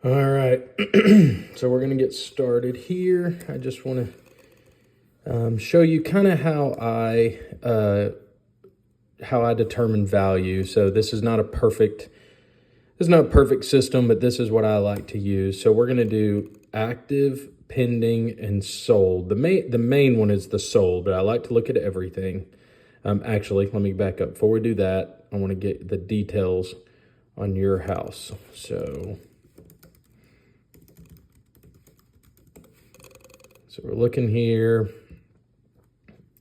All right, so we're gonna get started here. I just want to show you kind of how I determine value. So this is not a perfect system, but this is what I like to use. So we're gonna do active, pending, and sold. The main one is the sold, but I like to look at everything. Actually, let me back up. Before we do that, I want to get the details on your house. So we're looking here,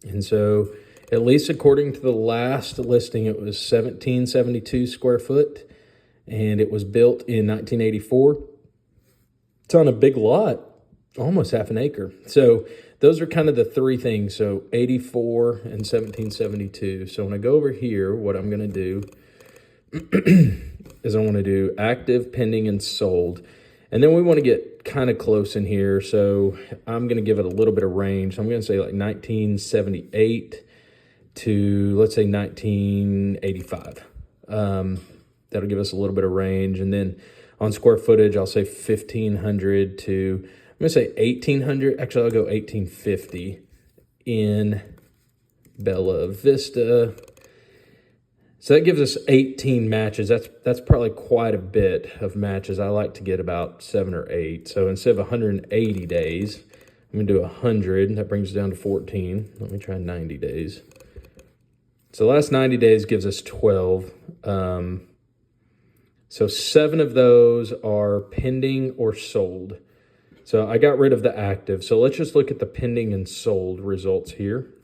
and so at least according to the last listing, it was 1772 square foot, and it was built in 1984. It's on a big lot, almost half an acre. So those are kind of the three things, so 84 and 1772. So when I go over here, what I'm going to do is I want to do active, pending, and sold. And then we want to get kind of close in here, so I'm going to give it a little bit of range. I'm going to say like 1978 to, let's say, 1985. That'll give us a little bit of range. And then on square footage, I'll say 1,500 to, I'm going to say 1,800. Actually, I'll go 1,850 in Bella Vista. So that gives us 18 matches. That's probably quite a bit of matches. I like to get about 7 or 8. So instead of 180 days, I'm going to do 100. That brings it down to 14. Let me try 90 days. So the last 90 days gives us 12. So 7 of those are pending or sold. So I got rid of the active. So let's just look at the pending and sold results here.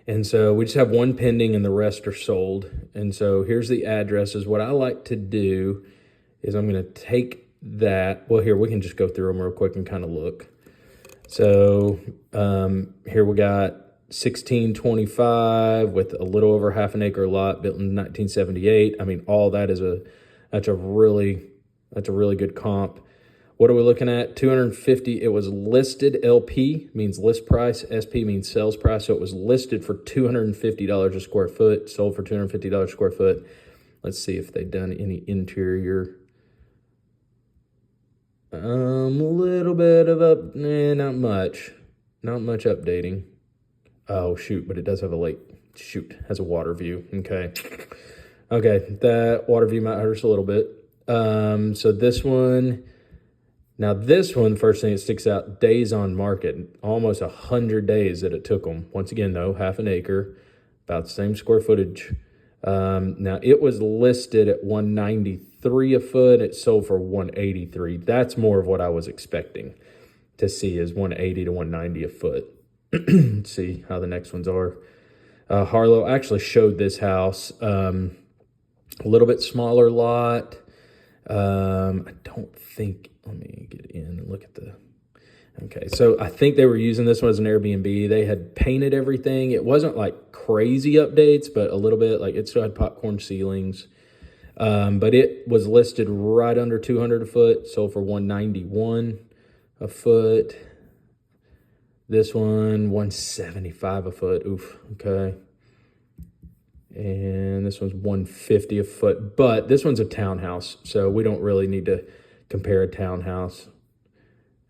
And so we just have one pending and the rest are sold. And so here's the addresses. What I like to do is I'm going to take that. Well, here, we can just go through them real quick and kind of look. So here we got 1625 with a little over half an acre lot built in 1978. I mean, all that is that's a really good comp. What are we looking at? 250. It was listed. LP means list price. SP means sales price. So it was listed for $250 a square foot, sold for $250 a square foot. Let's see if they've done any interior. A little bit of not much updating. Oh shoot, but it does have a lake. Shoot, has a water view. Okay, that water view might hurt us a little bit. So this one. Now this one, first thing that sticks out, days on market, almost 100 days that it took them. Once again though, half an acre, about the same square footage. Now it was listed at $193 a foot. It sold for $183. That's more of what I was expecting to see, is $180 to $190 a foot. Let's see how the next ones are. Harlow actually showed this house, a little bit smaller lot. I don't think, let me get in and look at okay. So I think they were using this one as an Airbnb. They had painted everything. It wasn't like crazy updates, but a little bit. Like it still had popcorn ceilings. But it was listed right under 200 a foot, sold for 191 a foot. This one, 175 a foot. Oof, okay. And this one's 150 a foot, but this one's a townhouse, so we don't really need to compare a townhouse.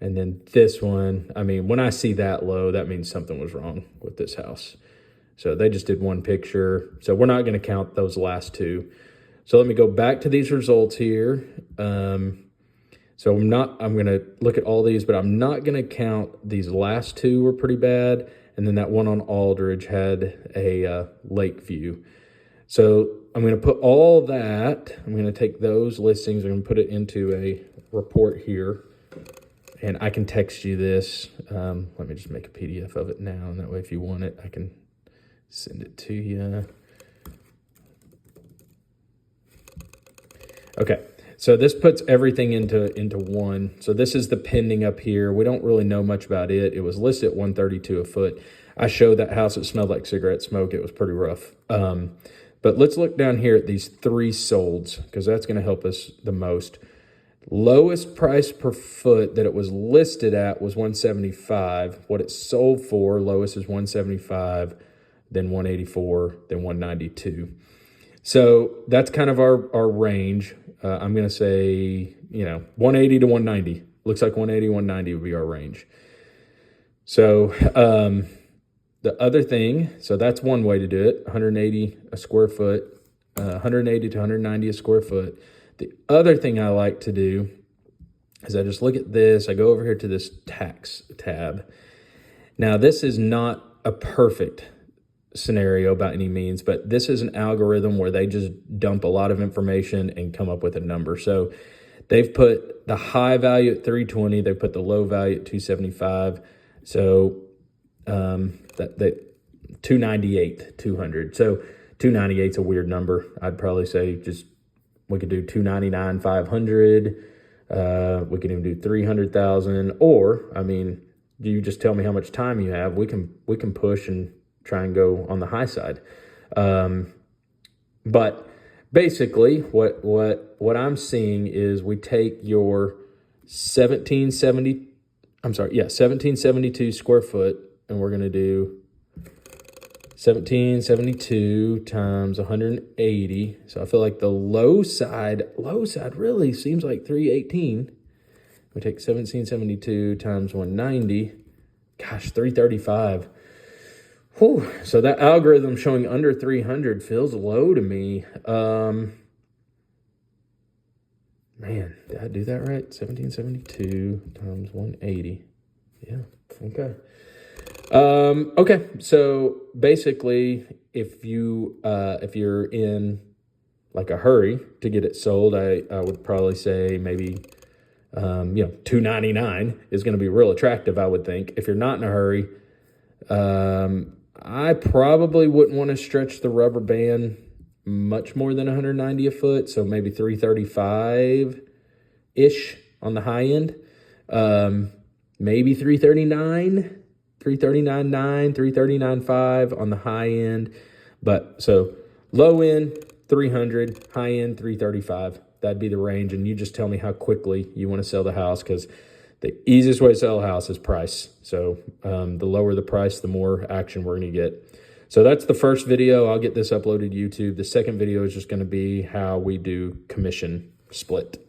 And then this one, I mean, when I see that low, that means something was wrong with this house. So they just did one picture, so we're not going to count those last two. So let me go back to these results here. So I'm going to look at all these, but I'm not going to count these last two were pretty bad. And then that one on Aldridge had a lake view. So I'm going to put all that, I'm going to take those listings, I'm going to put it into a report here. And I can text you this. Let me just make a PDF of it now. And that way, if you want it, I can send it to you. Okay. So this puts everything into one. So this is the pending up here. We don't really know much about it. It was listed at $132 a foot. I showed that house. It smelled like cigarette smoke. It was pretty rough. But let's look down here at these 3 solds, because that's going to help us the most. Lowest price per foot that it was listed at was $175. What it sold for, lowest is $175, then $184, then $192. So that's kind of our range. I'm going to say, 180 to 190. Looks like 180, 190 would be our range. So the other thing, so that's one way to do it, 180 a square foot, 180 to 190 a square foot. The other thing I like to do is I just look at this. I go over here to this tax tab. Now, this is not a perfect scenario by any means, but this is an algorithm where they just dump a lot of information and come up with a number. So they've put the high value at 320, they put the low value at 275. So that 298, 200. So 298 is a weird number. I'd probably say just we could do 299, 500. We could even do 300,000. Or, I mean, you just tell me how much time you have. We can push and try and go on the high side. But basically, what I'm seeing is we take your 1772 square foot, and we're going to do 1772 times 180. So I feel like the low side really seems like 318. We take 1772 times 190. Gosh, 335. Whew. So that algorithm showing under 300 feels low to me. Man, did I do that right? 1772 times 180. Yeah, okay. Okay, so basically, if you're in like a hurry to get it sold, I would probably say maybe 299 is going to be real attractive, I would think. If you're not in a hurry, I probably wouldn't want to stretch the rubber band much more than 190 a foot, so maybe 335-ish on the high end. Maybe 339, 339.9, 339.5 on the high end. But so low end 300, high end 335. That'd be the range, and you just tell me how quickly you want to sell the house, because the easiest way to sell a house is price. So the lower the price, the more action we're going to get. So that's the first video. I'll get this uploaded to YouTube. The second video is just going to be how we do commission split.